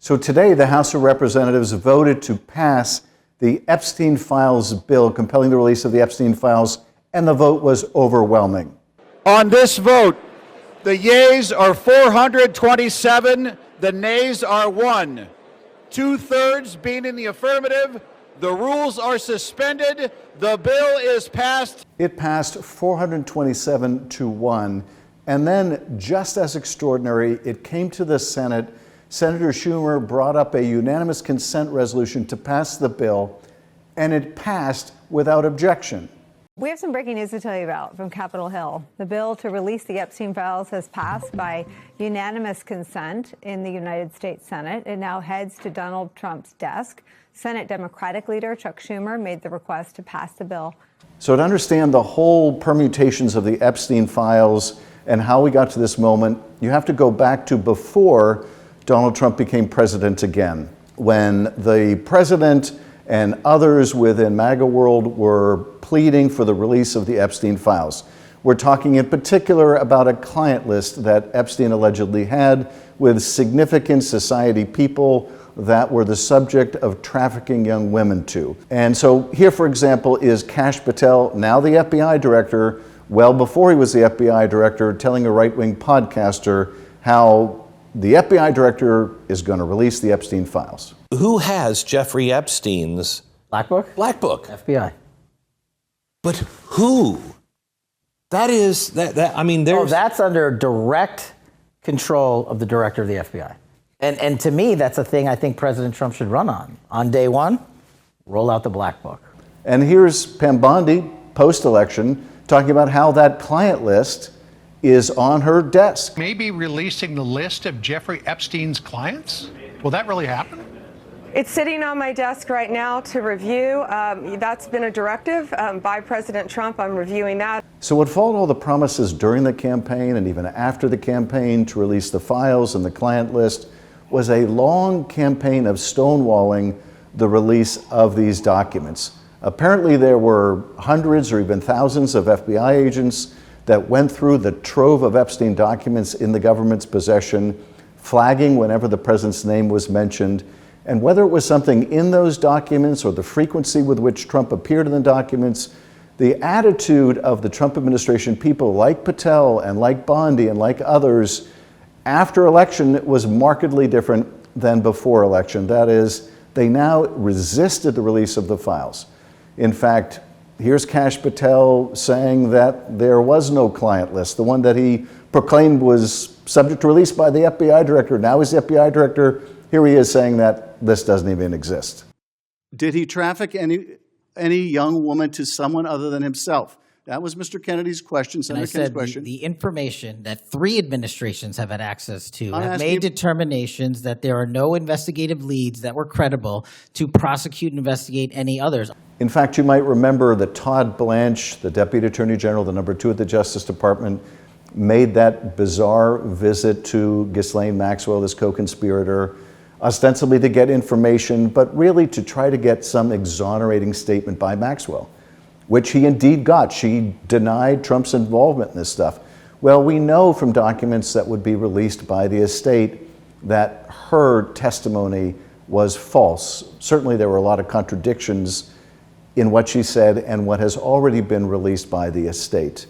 So today, the House of Representatives voted to pass the Epstein Files bill, compelling the release of the Epstein Files, and the vote was overwhelming. On this vote, the yeas are 427, the nays are 1. 2/3 being in the affirmative, the rules are suspended, the bill is passed. It passed 427 to 1, and then, just as extraordinary, it came to the Senate. Senator Schumer brought up a unanimous consent resolution to pass the bill, and it passed without objection. We have some breaking news to tell you about from Capitol Hill. The bill to release the Epstein Files has passed by unanimous consent in the United States Senate. It now heads to Donald Trump's desk. Senate Democratic leader Chuck Schumer made the request to pass the bill. So to understand the whole permutations of the Epstein Files and how we got to this moment, you have to go back to before Donald Trump became president again, when the president and others within MAGA world were pleading for the release of the Epstein Files. We're talking in particular about a client list that Epstein allegedly had with significant society people that were the subject of trafficking young women to. And so here, for example, is Kash Patel, now the FBI director, well before he was the FBI director, telling a right-wing podcaster how the FBI director is going to release the Epstein Files. Who has Jeffrey Epstein's Black Book? Black Book? FBI. But who? That is I mean, there's. Oh, that's under direct control of the director of the FBI. And to me, that's a thing I think President Trump should run on. On day one, roll out the Black Book. And here's Pam Bondi, post-election, talking about how that client list is on her desk. Maybe releasing the list of Jeffrey Epstein's clients? Will that really happen? It's sitting on my desk right now to review. That's been a directive by President Trump. I'm reviewing that. So what followed all the promises during the campaign and even after the campaign to release the files and the client list was a long campaign of stonewalling the release of these documents. Apparently there were hundreds or even thousands of FBI agents that went through the trove of Epstein documents in the government's possession, flagging whenever the president's name was mentioned. And whether it was something in those documents or the frequency with which Trump appeared in the documents, the attitude of the Trump administration, people like Patel and like Bondi and like others, after election was markedly different than before election. That is, they now resisted the release of the files. In fact, here's Kash Patel saying that there was no client list. The one that he proclaimed was subject to release by the FBI director. Now he's the FBI director. Here he is saying that this doesn't even exist. Did he traffic any young woman to someone other than himself? That was Mr. Kennedy's question, Senator Kennedy's question. The information that 3 administrations have had access to have made determinations that there are no investigative leads that were credible to prosecute and investigate any others. In fact, you might remember that Todd Blanche, the Deputy Attorney General, the number 2 at the Justice Department, made that bizarre visit to Ghislaine Maxwell, this co-conspirator, ostensibly to get information, but really to try to get some exonerating statement by Maxwell, which he indeed got. She denied Trump's involvement in this stuff. Well, we know from documents that would be released by the estate that her testimony was false. Certainly there were a lot of contradictions in what she said and what has already been released by the estate.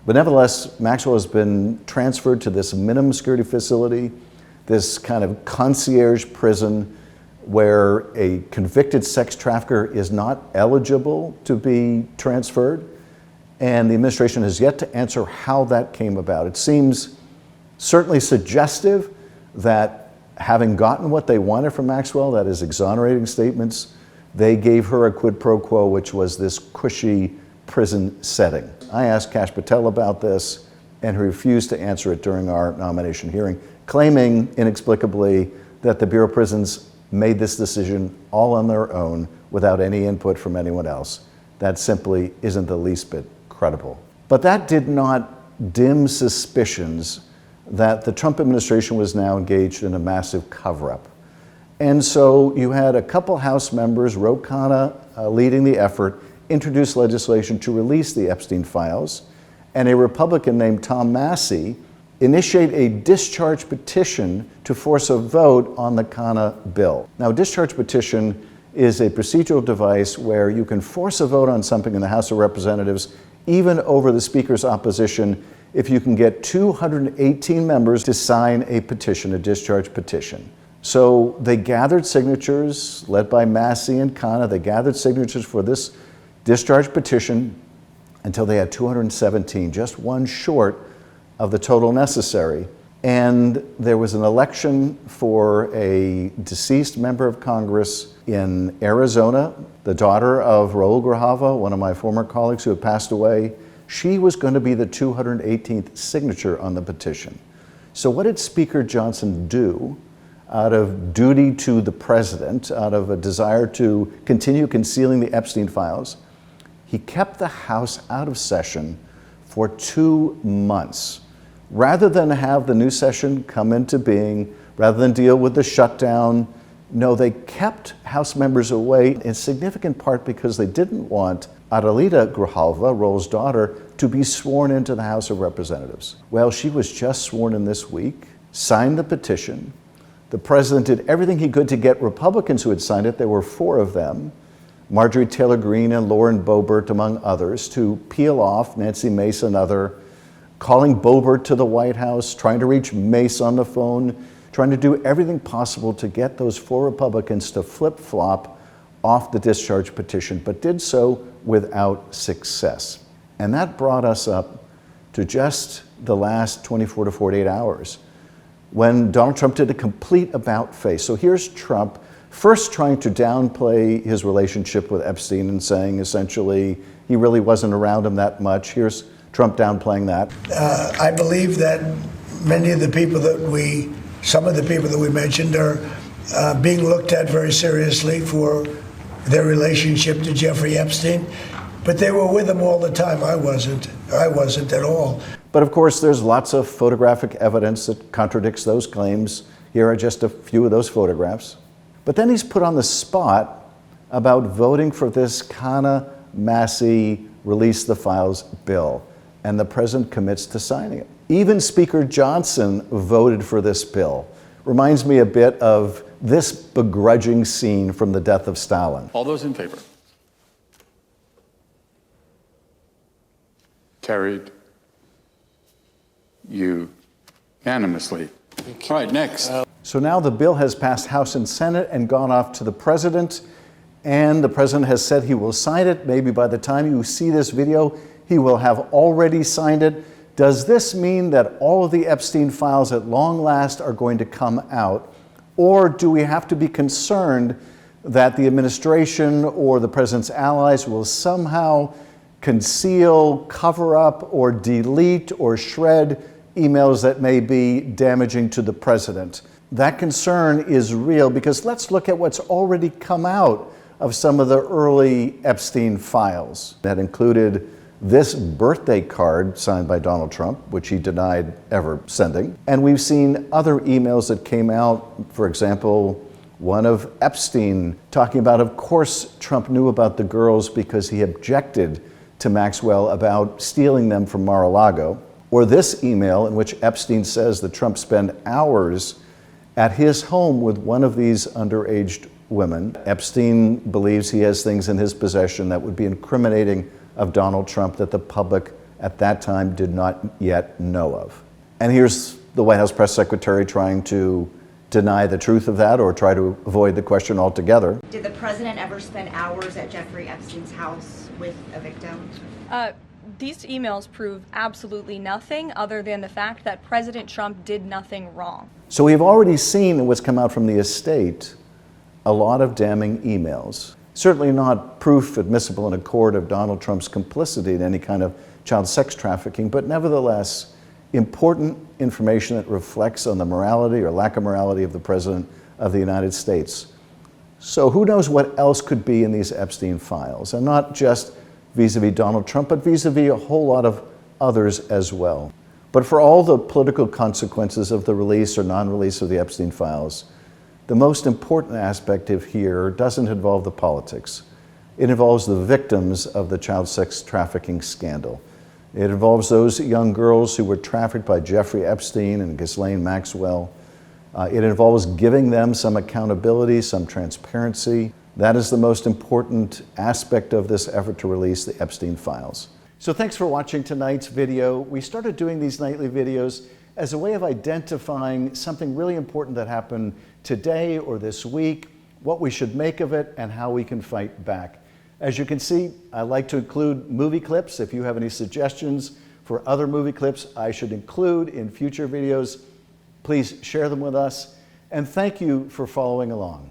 But nevertheless, Maxwell has been transferred to this minimum security facility, this kind of concierge prison where a convicted sex trafficker is not eligible to be transferred. And the administration has yet to answer how that came about. It seems certainly suggestive that having gotten what they wanted from Maxwell, that is exonerating statements, they gave her a quid pro quo, which was this cushy prison setting. I asked Kash Patel about this, and he refused to answer it during our nomination hearing, claiming inexplicably that the Bureau of Prisons made this decision all on their own without any input from anyone else. That simply isn't the least bit credible. But that did not dim suspicions that the Trump administration was now engaged in a massive cover-up. And so you had a couple House members, Ro Khanna leading the effort, introduce legislation to release the Epstein Files, and a Republican named Tom Massey initiate a discharge petition to force a vote on the Khanna bill. Now, a discharge petition is a procedural device where you can force a vote on something in the House of Representatives, even over the Speaker's opposition, if you can get 218 members to sign a petition, a discharge petition. So they gathered signatures, led by Massey and Khanna. They gathered signatures for this discharge petition until they had 217, just one short of the total necessary. And there was an election for a deceased member of Congress in Arizona, the daughter of Raul Grijalva, one of my former colleagues who had passed away. She was going to be the 218th signature on the petition. So what did Speaker Johnson do out of duty to the president, out of a desire to continue concealing the Epstein files? He kept the House out of session for 2 months. Rather than have the new session come into being, rather than deal with the shutdown, no, they kept House members away in significant part because they didn't want Adelita Grijalva, Raul's daughter, to be sworn into the House of Representatives. Well, she was just sworn in this week, signed the petition. The president did everything he could to get Republicans who had signed it, there were 4 of them, Marjorie Taylor Greene and Lauren Boebert, among others, to peel off Nancy Mace, another, calling Boebert to the White House, trying to reach Mace on the phone, trying to do everything possible to get those 4 Republicans to flip-flop off the discharge petition, but did so without success. And that brought us up to just the last 24 to 48 hours, when Donald Trump did a complete about-face. So here's Trump first trying to downplay his relationship with Epstein and saying essentially he really wasn't around him that much. Here's Trump downplaying that. I believe that some of the people that we mentioned are being looked at very seriously for their relationship to Jeffrey Epstein, but they were with him all the time. I wasn't at all. But of course, there's lots of photographic evidence that contradicts those claims. Here are just a few of those photographs. But then he's put on the spot about voting for this Khanna-Massey release the files bill, and the president commits to signing it. Even Speaker Johnson voted for this bill. Reminds me a bit of this begrudging scene from The Death of Stalin. All those in favor? Carried unanimously. All right, next. So now the bill has passed House and Senate and gone off to the president, and the president has said he will sign it. Maybe by the time you see this video, he will have already signed it. Does this mean that all of the Epstein files at long last are going to come out? Or do we have to be concerned that the administration or the president's allies will somehow conceal, cover up, or delete or shred emails that may be damaging to the president? That concern is real, because let's look at what's already come out of some of the early Epstein files. That included this birthday card signed by Donald Trump, which he denied ever sending. And we've seen other emails that came out, for example, one of Epstein talking about, of course, Trump knew about the girls because he objected to Maxwell about stealing them from Mar-a-Lago. Or this email in which Epstein says that Trump spent hours at his home with one of these underage women. Epstein believes he has things in his possession that would be incriminating of Donald Trump that the public at that time did not yet know of. And here's the White House press secretary trying to deny the truth of that or try to avoid the question altogether. Did the president ever spend hours at Jeffrey Epstein's house with a victim? These emails prove absolutely nothing other than the fact that President Trump did nothing wrong. So we've already seen in what's come out from the estate a lot of damning emails. Certainly not proof admissible in a court of Donald Trump's complicity in any kind of child sex trafficking, but nevertheless important information that reflects on the morality or lack of morality of the President of the United States. So who knows what else could be in these Epstein files, and not just vis-a-vis Donald Trump, but vis-a-vis a whole lot of others as well. But for all the political consequences of the release or non-release of the Epstein files, the most important aspect of here doesn't involve the politics. It involves the victims of the child sex trafficking scandal. It involves those young girls who were trafficked by Jeffrey Epstein and Ghislaine Maxwell. It involves giving them some accountability, some transparency. That is the most important aspect of this effort to release the Epstein Files. So thanks for watching tonight's video. We started doing these nightly videos as a way of identifying something really important that happened today or this week, what we should make of it, and how we can fight back. As you can see, I like to include movie clips. If you have any suggestions for other movie clips I should include in future videos, please share them with us. And thank you for following along.